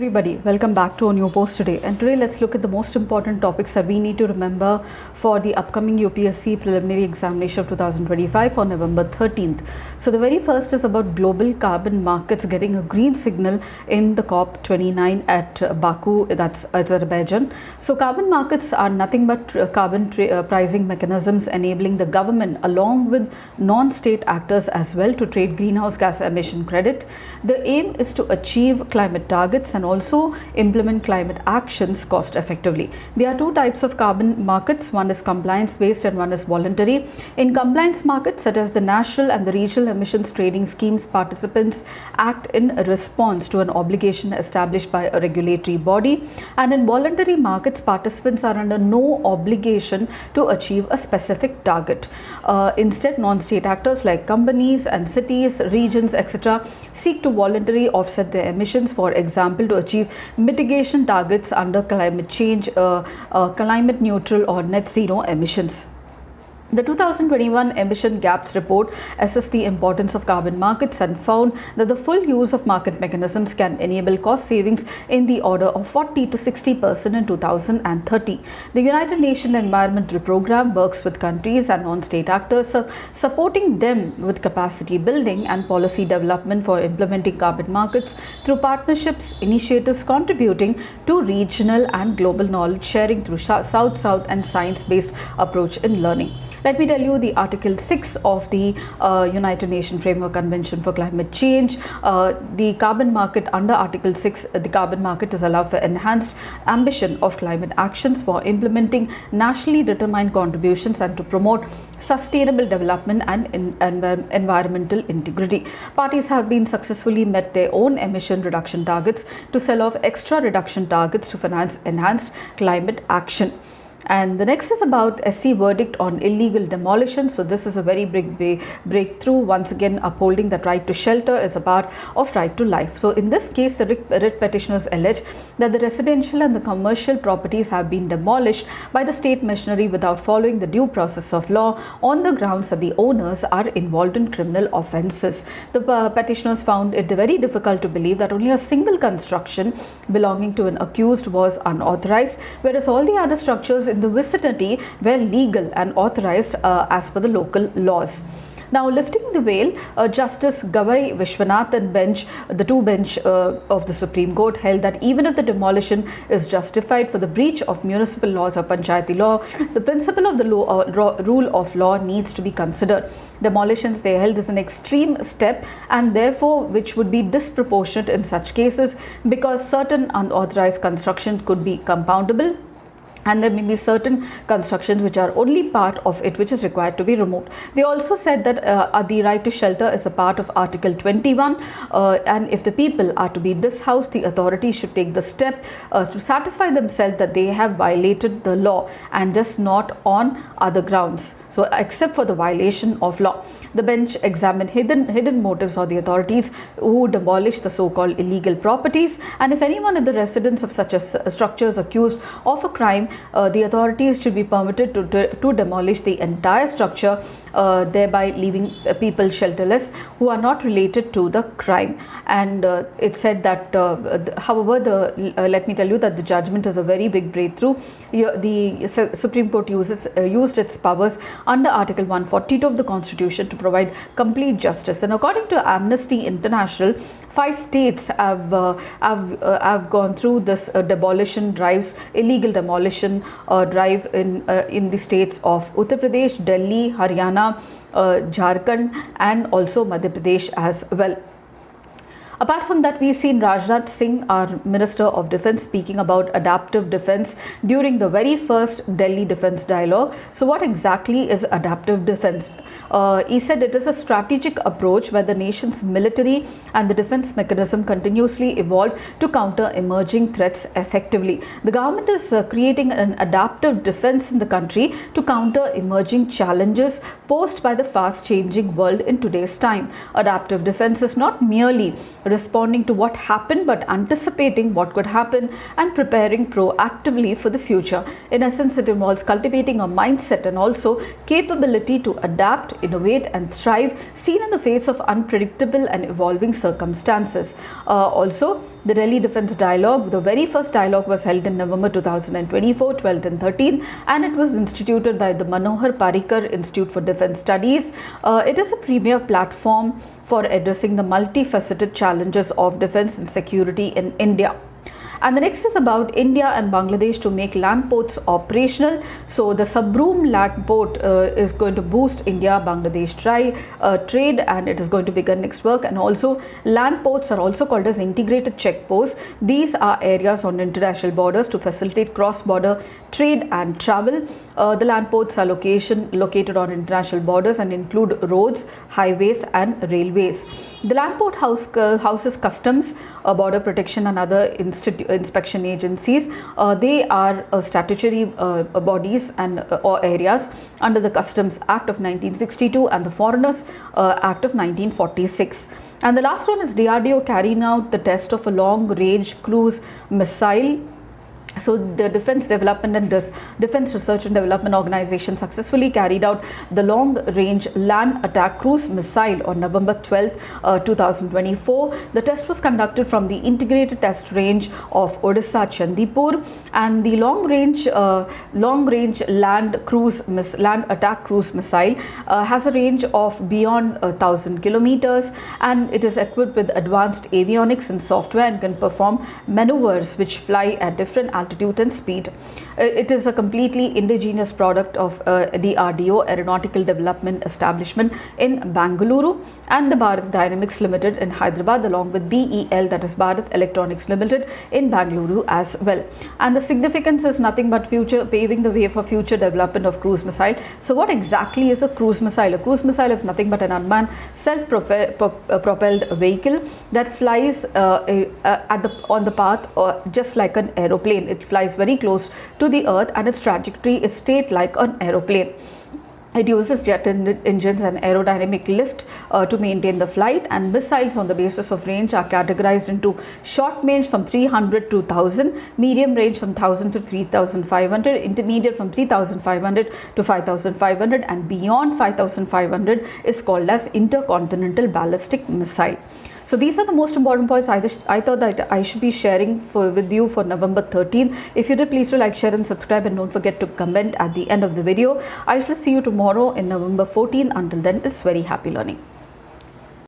everybody, welcome back to a new post today, and today let's look at the most important topics that we need to remember for the upcoming UPSC preliminary examination of 2025 on November 13th. So the very first is about global carbon markets getting a green signal in the COP29 at Baku, that's Azerbaijan. So carbon markets are nothing but carbon pricing mechanisms enabling the government along with non-state actors as well to trade greenhouse gas emission credit. The aim is to achieve climate targets and also implement climate actions cost effectively. There are two types of carbon markets. One is compliance based and one is voluntary. In compliance markets, such as the national and the regional emissions trading schemes, participants act in response to an obligation established by a regulatory body, and in voluntary markets, participants are under no obligation to achieve a specific target. Instead, non-state actors like companies and cities, regions, etc. seek to voluntarily offset their emissions, for example, to achieve mitigation targets under climate change, climate neutral or net zero emissions. The 2021 Emission Gaps Report assessed the importance of carbon markets and found that the full use of market mechanisms can enable cost savings in the order of 40 to 60% in 2030. The United Nations Environmental Programme works with countries and non-state actors, supporting them with capacity building and policy development for implementing carbon markets through partnerships, initiatives contributing to regional and global knowledge sharing through South-South and science-based approach in learning. Let me tell you the Article 6 of the United Nations Framework Convention for Climate Change. The carbon market, under Article 6, the carbon market is allowed for enhanced ambition of climate actions for implementing nationally determined contributions and to promote sustainable development and environmental integrity. Parties have been successfully met their own emission reduction targets to sell off extra reduction targets to finance enhanced climate action. And the next is about SC verdict on illegal demolition. So this is a very big breakthrough, once again upholding that right to shelter is a part of right to life. So in this case, the writ petitioners allege that the residential and the commercial properties have been demolished by the state machinery without following the due process of law on the grounds that the owners are involved in criminal offences. The petitioners found it very difficult to believe that only a single construction belonging to an accused was unauthorized, whereas all the other structures in the vicinity were legal and authorized as per the local laws. Now, lifting the veil, Justice Gavai Vishwanathan bench, the two bench of the Supreme Court, held that even if the demolition is justified for the breach of municipal laws or panchayati law, the principle of the rule of law needs to be considered. Demolitions, they held, is an extreme step and therefore which would be disproportionate in such cases, because certain unauthorized construction could be compoundable, and there may be certain constructions which are only part of it which is required to be removed. They also said that the right to shelter is a part of Article 21, and if the people are to be dishoused, the authorities should take the step to satisfy themselves that they have violated the law and just not on other grounds. So except for the violation of law. The bench examined hidden motives of the authorities who demolished the so-called illegal properties, and if anyone of the residents of such a structure is accused of a crime, the authorities should be permitted to demolish the entire structure, thereby leaving people shelterless who are not related to the crime. And it said that, however, let me tell you that the judgment is a very big breakthrough. The Supreme Court used its powers under Article 142 of the Constitution to provide complete justice. And according to Amnesty International, 5 states have gone through this demolition drives, illegal demolition drive in the states of Uttar Pradesh, Delhi, Haryana, Jharkhand and also Madhya Pradesh as well. Apart from that, we've seen Rajnath Singh, our Minister of Defence, speaking about adaptive defence during the very first Delhi Defence Dialogue. So what exactly is adaptive defence? He said it is a strategic approach where the nation's military and the defence mechanism continuously evolve to counter emerging threats effectively. The government is creating an adaptive defence in the country to counter emerging challenges posed by the fast changing world in today's time. Adaptive defence is not merely responding to what happened but anticipating what could happen and preparing proactively for the future. In essence, it involves cultivating a mindset and also capability to adapt, innovate and thrive, seen in the face of unpredictable and evolving circumstances. Also, the Delhi Defence Dialogue, the very first dialogue was held in November 2024, 12th and 13th, and it was instituted by the Manohar Parrikar Institute for Defence Studies. It is a premier platform for addressing the multifaceted challenges of defence and security in India. And the next is about India and Bangladesh to make land ports operational. So the Sabroom land port is going to boost India-Bangladesh trade, and it is going to begin next work. And also land ports are also called as integrated checkposts. These are areas on international borders to facilitate cross-border trade and travel. The land ports are located on international borders and include roads, highways and railways. The land port houses customs, border protection and other inspection agencies. They are statutory bodies and or areas under the Customs Act of 1962 and the Foreigners Act of 1946. And the last one is DRDO carrying out the test of a long-range cruise missile. So the Defence Development and Defence Research and Development Organization successfully carried out the long-range land attack cruise missile on November 12, 2024. The test was conducted from the integrated test range of Odisha Chandipur, and the long-range land attack cruise missile has a range of beyond 1,000 kilometers, and it is equipped with advanced avionics and software and can perform maneuvers which fly at different altitude and speed. It is a completely indigenous product of DRDO Aeronautical Development Establishment in Bangalore and the Bharat Dynamics Limited in Hyderabad, along with BEL, that is Bharat Electronics Limited in Bangalore as well. And the significance is nothing but paving the way for future development of cruise missile. So what exactly is a cruise missile? A cruise missile is nothing but an unmanned self-propelled vehicle that flies on the path just like an aeroplane. It flies very close to the earth and its trajectory is straight like an aeroplane. It uses jet engines and aerodynamic lift to maintain the flight, and missiles on the basis of range are categorized into short range from 300 to 1000, medium range from 1000 to 3500, intermediate from 3500 to 5500, and beyond 5500 is called as intercontinental ballistic missile. So these are the most important points I thought that I should be sharing with you for November 13th. If you did, please do like, share and subscribe, and don't forget to comment at the end of the video. I shall see you tomorrow in November 14th. Until then, it's very happy learning.